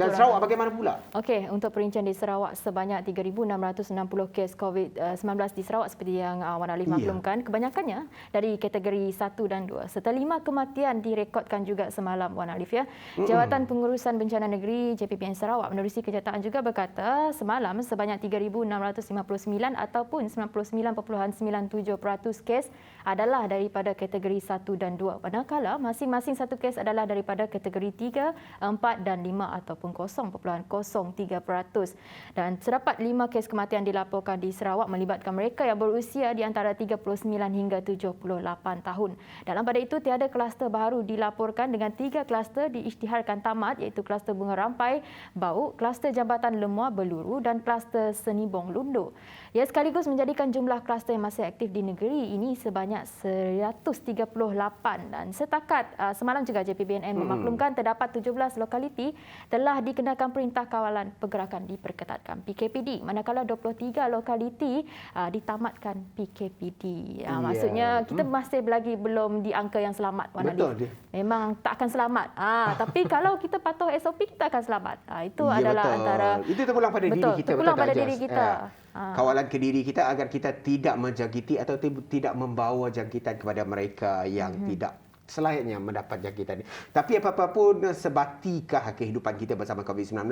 Dan Sarawak bagaimana pula? Okey, untuk perincian di Sarawak sebanyak 3,660 kes COVID-19 di Sarawak seperti yang Wan Alif maklumkan, kebanyakannya dari kategori 1 dan 2. Serta 5 kematian direkodkan juga semalam, Wan Alif, ya. Jawatan Pengurusan Bencana Negeri JPPN Sarawak menerusi kenyataan juga berkata semalam sebanyak 3,659 ataupun 99.97% kes adalah daripada kategori 1 dan 2. Manakala masih masing-masing satu kes adalah daripada kategori 3, 4 dan 5 ataupun 0.03%. Dan terdapat 5 kes kematian dilaporkan di Sarawak melibatkan mereka yang berusia di antara 39 hingga 78 tahun. Dalam pada itu, tiada kluster baru dilaporkan dengan 3 kluster diisytiharkan tamat, iaitu kluster bunga rampai, bau, kluster jambatan lemua beluru dan kluster seni bong lundo. Ia sekaligus menjadikan jumlah kluster yang masih aktif di negeri ini sebanyak 138 dan setakat semalam juga JPBNN memaklumkan terdapat 17 lokaliti telah dikenakan perintah kawalan pergerakan diperketatkan PKPD, manakala 23 lokaliti ditamatkan PKPD. Maksudnya kita masih lagi belum di angka yang selamat, Wan Betul Ali. dia. Memang tak akan selamat. Tapi kalau kita patuh SOP, kita akan selamat. Itu adalah betul. antara Itu terpulang pada diri kita. terpulang betul tak, pada Jas? diri kita. Kawalan ke diri kita agar kita tidak menjangkiti atau tidak membawa jangkitan kepada mereka yang tidak selayaknya mendapat jangkitan. Tapi apa-apa pun, sebatikah kehidupan kita bersama COVID-19,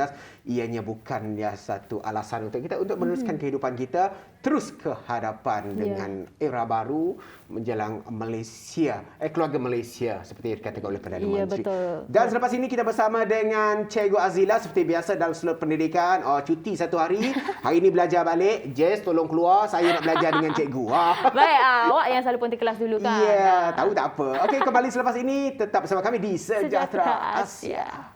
ianya bukan satu alasan untuk kita untuk meneruskan kehidupan kita terus ke hadapan dengan era baru menjelang Malaysia, keluarga Malaysia seperti yang dikatakan oleh Perdana Menteri. Betul. Dan selepas ini kita bersama dengan Cikgu Azila seperti biasa dalam slot pendidikan. Cuti satu hari. Hari ini belajar balik. Jess tolong keluar. Saya nak belajar dengan cikgu. Baik, awak yang selalu ponti kelas dulu kan. Ya, tahu tak apa. Okey, kembali selepas ini tetap bersama kami di Sejahtera Asia.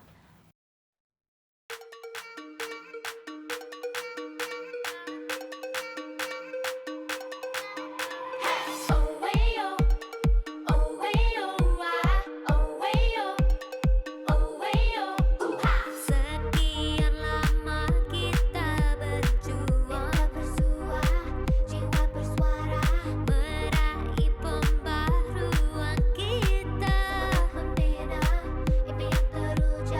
Sekian lama kita berjuang, jiwa bersuara, meraih pembaruan kita. Membina impian terwujud.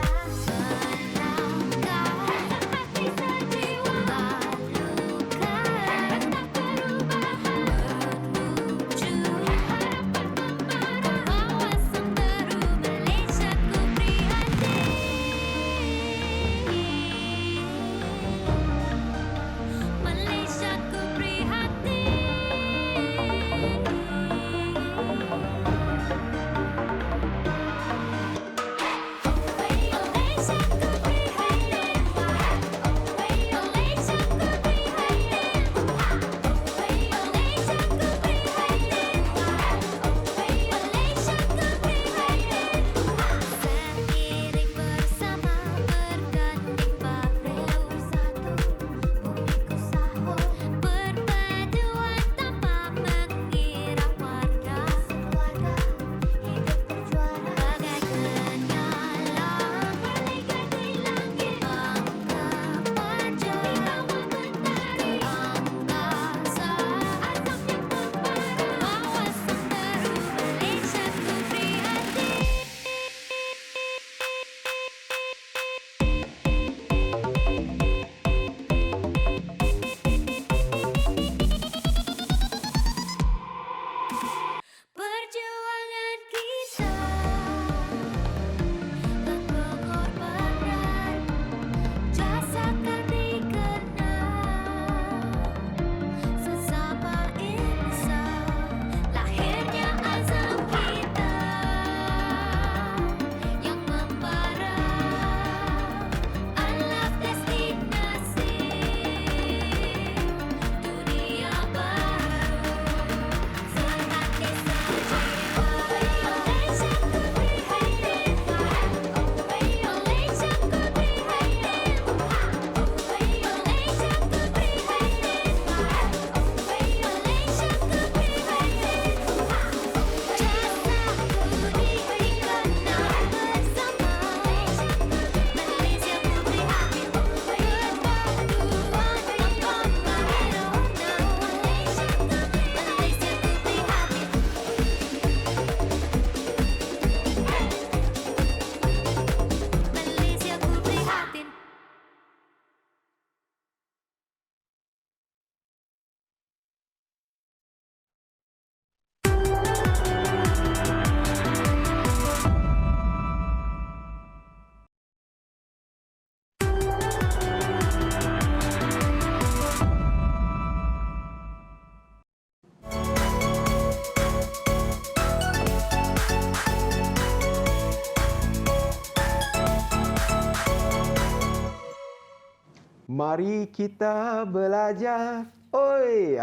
Mari kita belajar. Oi,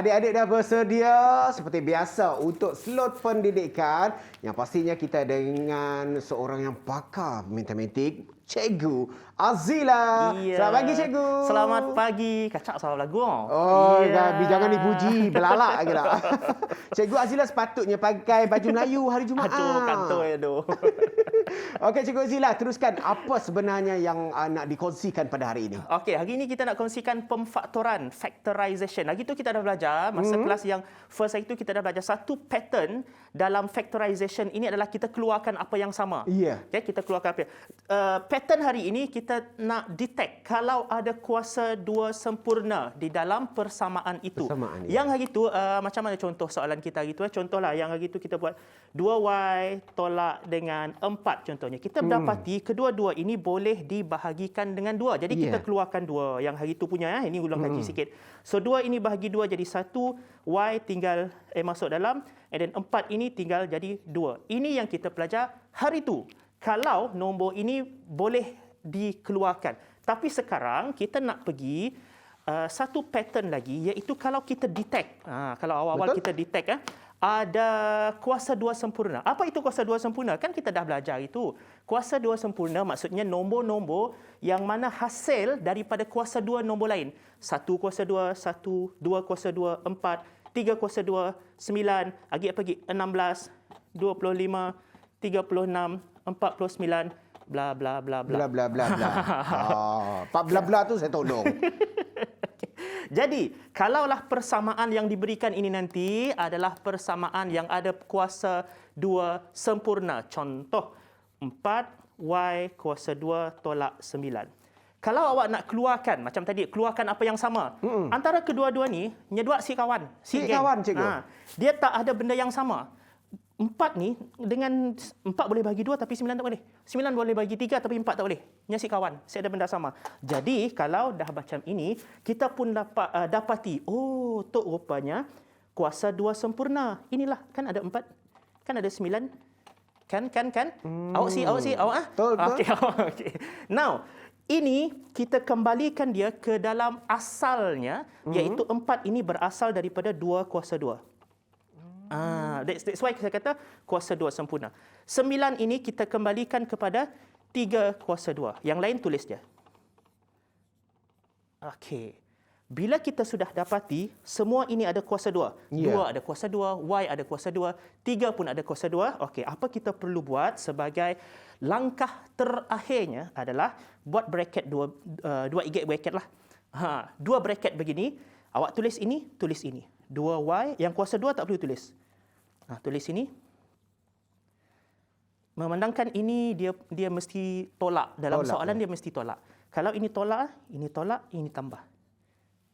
adik-adik dah bersedia seperti biasa untuk slot pendidikan yang pastinya kita dengan seorang yang pakar matematik, Cikgu Azila. Selamat pagi, Cikgu. Selamat pagi. Kacak salah lagu. Oh, jangan dipuji, belalak lagi lah. Cikgu Azila sepatutnya pakai baju Melayu hari Jumaat. Aduh, kantoi aduh. Okey, Cikgu Azila, teruskan apa sebenarnya yang nak dikongsikan pada hari ini? Okey, hari ini kita nak kongsikan pemfaktoran, factorization. Hari itu kita dah belajar, masa kelas yang first hari itu kita dah belajar satu pattern dalam factorization ini adalah kita keluarkan apa yang sama. Ya. Okay, kita keluarkan apa. Pattern hari ini kita nak detect kalau ada kuasa dua sempurna di dalam persamaan itu. Persamaan, ya. Yang hari itu, macam mana contoh soalan kita hari itu? Contohlah yang hari itu kita buat 2y tolak dengan 4 contohnya. Kita mendapati kedua-dua ini boleh dibahagikan dengan 2. Jadi kita keluarkan 2 yang hari itu punya. Ini ulang kaji sikit. So 2 ini bahagi 2 jadi 1, y tinggal masuk dalam, and then 4 ini tinggal jadi 2. Ini yang kita belajar hari itu. Kalau nombor ini boleh dikeluarkan. Tapi sekarang kita nak pergi satu pattern lagi, iaitu kalau kita detect. Kalau awal-awal kita detect ada kuasa dua sempurna. Apa itu kuasa dua sempurna? Kan kita dah belajar itu. Kuasa dua sempurna maksudnya nombor-nombor yang mana hasil daripada kuasa dua nombor lain. 1 kuasa 2, 1, 2 kuasa 2, 4, 3 kuasa 2, 9, lagi 16, 25, 36, 49, bla bla bla bla. Bla bla bla bla. Pak bla bla tu saya tolong. Jadi, kalaulah persamaan yang diberikan ini nanti adalah persamaan yang ada kuasa 2 sempurna. Contoh, 4y kuasa 2 tolak 9. Kalau awak nak keluarkan, macam tadi, keluarkan apa yang sama. Antara kedua-dua ni, nyeduak si kawan. Si kawan, cikgu. Dia tak ada benda yang sama. 4 ni, dengan 4 boleh bagi 2 tapi 9 tak boleh. 9 boleh bagi 3 tapi 4 tak boleh. Nyasi kawan, saya ada benda sama. Jadi, kalau dah macam ini, kita pun dapati, oh, tok rupanya kuasa 2 sempurna. Inilah, kan ada 4, kan ada 9. Kan? Awak si, awak. Betul. Okay. Now, ini kita kembalikan dia ke dalam asalnya, iaitu 4 ini berasal daripada 2 kuasa 2. That's why saya kata kuasa 2 sempurna. 9 ini kita kembalikan kepada 3 kuasa 2. Yang lain tulis je. Okey. Bila kita sudah dapati semua ini ada kuasa 2. 2 ada kuasa 2, y ada kuasa 2, 3 pun ada kuasa 2. Okey, apa kita perlu buat sebagai langkah terakhirnya adalah buat bracket dua igit bracket lah. Dua bracket begini. Awak tulis ini, tulis ini. 2y, yang kuasa 2 tak perlu tulis. Tulis ini. Memandangkan ini dia mesti tolak. Dalam soalan dia mesti tolak. Kalau ini tolak, ini tambah.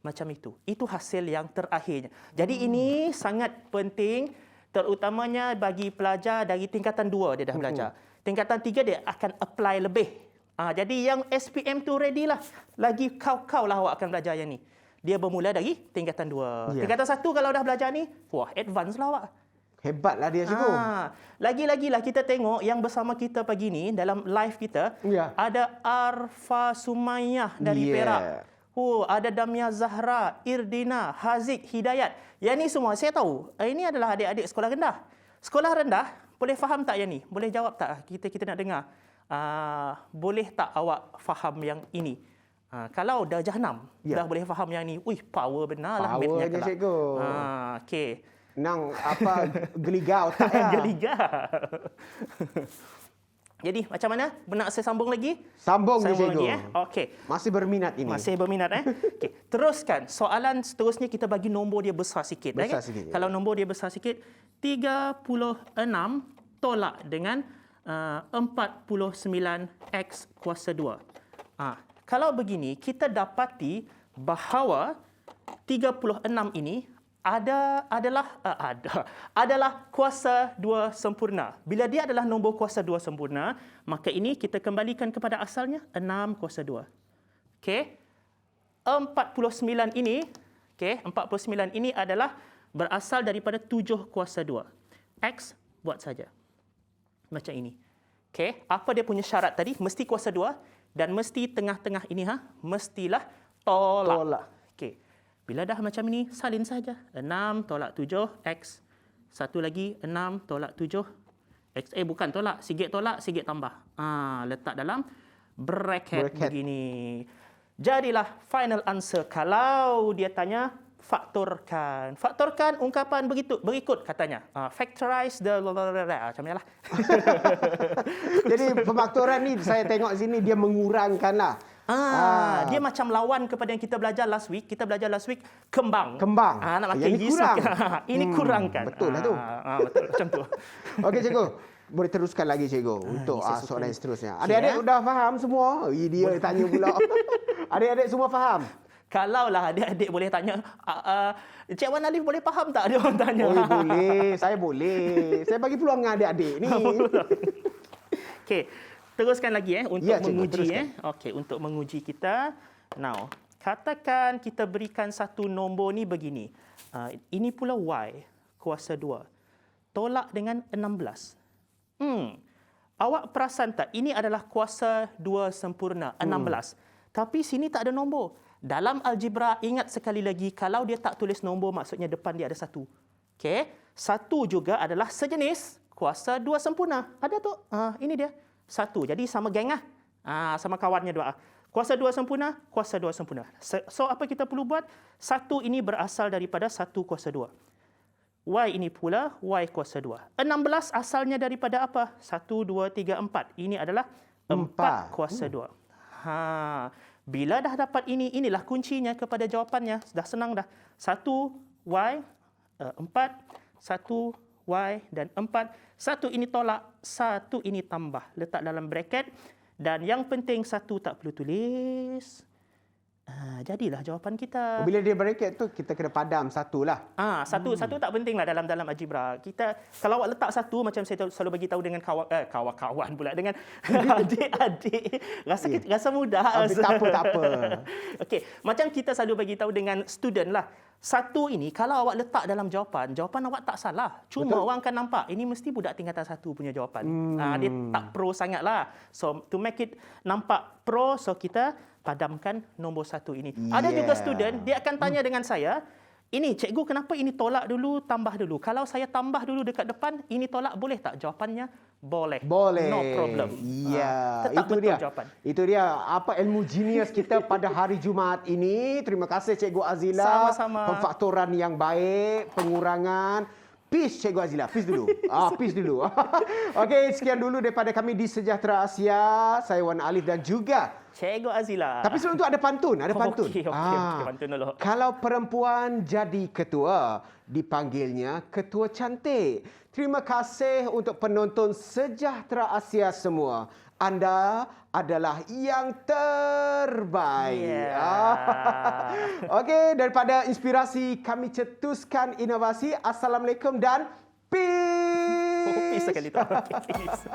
Macam itu. Itu hasil yang terakhirnya. Jadi ini sangat penting, terutamanya bagi pelajar dari tingkatan 2 dia dah belajar. Tingkatan 3 dia akan apply lebih. Jadi yang SPM tu ready lah. Lagi kau lah awak akan belajar yang ni. Dia bermula dari tingkatan 2. Tingkatan 1 kalau dah belajar ni, wah, advance lah awak. Hebatlah dia, cikgu. Lagi-lagi lah kita tengok yang bersama kita pagi ni dalam live kita, ada Arfa Sumayyah dari Perak. Ada Damia Zahra, Irdina, Haziq, Hidayat. Yang ni semua saya tahu. Ini adalah adik-adik sekolah rendah. Sekolah rendah, boleh faham tak yang ni? Boleh jawab tak? Kita nak dengar. Boleh tak awak faham yang ini? Kalau darjah 6 dah boleh faham yang ni. Power benar lah mathnya kelak. Cikgu. Okey. Nang geligau tak ya? Geligau. Jadi macam mana? Nak saya sambung lagi? Sambung cikgu. Lagi, Okey. Masih berminat ini. Masih berminat Okey. Teruskan. Soalan seterusnya kita bagi nombor dia besar sikit. Besar sikit. Kalau nombor dia besar sikit, 36 tolak dengan 49x kuasa 2. Kalau begini, kita dapati bahawa 36 ini adalah kuasa 2 sempurna. Bila dia adalah nombor kuasa 2 sempurna, maka ini kita kembalikan kepada asalnya 6 kuasa 2. Okey. 49 ini, 49 ini adalah berasal daripada 7 kuasa 2. X buat saja. Macam ini. Okey, apa dia punya syarat tadi? Mesti kuasa 2. dan mesti tengah-tengah ini mestilah tolak. Tolak. Okey. Bila dah macam ini, salin saja. 6 tolak 7 X. Satu lagi 6 tolak 7 X. Bukan tolak, sikit tambah. Letak dalam bracket begini. Jadilah final answer. Kalau dia tanya faktorkan. Faktorkan ungkapan berikut katanya. Factorize the macam ni lah. Jadi pemakturan ni saya tengok sini dia mengurangkanlah. Dia macam lawan kepada yang kita belajar last week. Kita belajar last week kembang. Kembang. Nak Yang makan ni yeast. kurang. Ini kurangkan. Betul lah tu. Betul macam tu. Okey cikgu, boleh teruskan lagi cikgu untuk saya suka soalan ni. seterusnya. Okey, Adik-adik sudah faham semua? Dia tanya pula. Adik-adik semua faham? Kalaulah adik-adik boleh tanya, Cik Wan Alif boleh faham tak? Dia orang tanya. Oh, boleh. Saya boleh. Saya bagi peluang dengan adik-adik ni. Okey, teruskan lagi untuk Ya, cikgu, menguji teruskan. Okey, untuk menguji kita. Now, katakan kita berikan satu nombor ni begini. Ini pula Y kuasa 2. Tolak dengan 16. Awak perasan tak? Ini adalah kuasa 2 sempurna, 16. Tapi sini tak ada nombor. Dalam algebra, ingat sekali lagi, kalau dia tak tulis nombor, maksudnya depan dia ada 1. Okey, 1 juga adalah sejenis kuasa 2 sempurna. Ada tu? Ini dia. 1. Jadi sama geng lah. Sama kawannya 2. Kuasa 2 sempurna, kuasa 2 sempurna. So, apa kita perlu buat? 1 ini berasal daripada 1 kuasa 2. Y ini pula Y kuasa 2. 16 asalnya daripada apa? 1, 2, 3, 4. Ini adalah 4 kuasa 2. Bila dah dapat ini, inilah kuncinya kepada jawapannya. Dah senang dah. 1 Y, 4, 1 Y dan 4. 1 ini tolak, 1 ini tambah. Letak dalam bracket. Dan yang penting 1 tak perlu tulis. Jadilah jawapan kita. Bila dia bracket tu, kita kena padam 1 lah. Satu tak pentinglah dalam algebra. Kita kalau awak letak 1 macam saya selalu bagi tahu dengan kawan-kawan pula dengan adik-adik rasa mudah. Tak apa. Okey, macam kita selalu bagi tahu dengan student lah. 1 ini kalau awak letak dalam jawapan awak tak salah. Cuma Betul. orang akan nampak ini mesti budak tingkatan 1 punya jawapan. Dia tak pro sangatlah. So to make it nampak pro, so kita padamkan nombor 1 ini. Ada juga student, dia akan tanya dengan saya, ini cikgu kenapa ini tolak dulu, tambah dulu? Kalau saya tambah dulu dekat depan, ini tolak boleh tak? Jawapannya boleh. Boleh. No problem. Ya, tetap itu betul dia. jawapan. Itu dia apa ilmu genius kita pada hari Jumaat ini. Terima kasih Cikgu Azila. Sama-sama. Pemfaktoran yang baik, pengurangan. Peace Cikgu Azila. Peace dulu. Peace dulu. Okey, sekian dulu daripada kami di Sejahtera Asia. Saya Wan Alif dan juga Cikgu Azila. tapi sebelum tu ada pantun, pantun. Okey, pantun dulu. Kalau perempuan jadi ketua, dipanggilnya ketua cantik. Terima kasih untuk penonton Sejahtera Asia semua. Anda adalah yang terbaik. Okey, daripada inspirasi kami cetuskan inovasi. Assalamualaikum dan peace. Peace sekali tu. Okay, peace.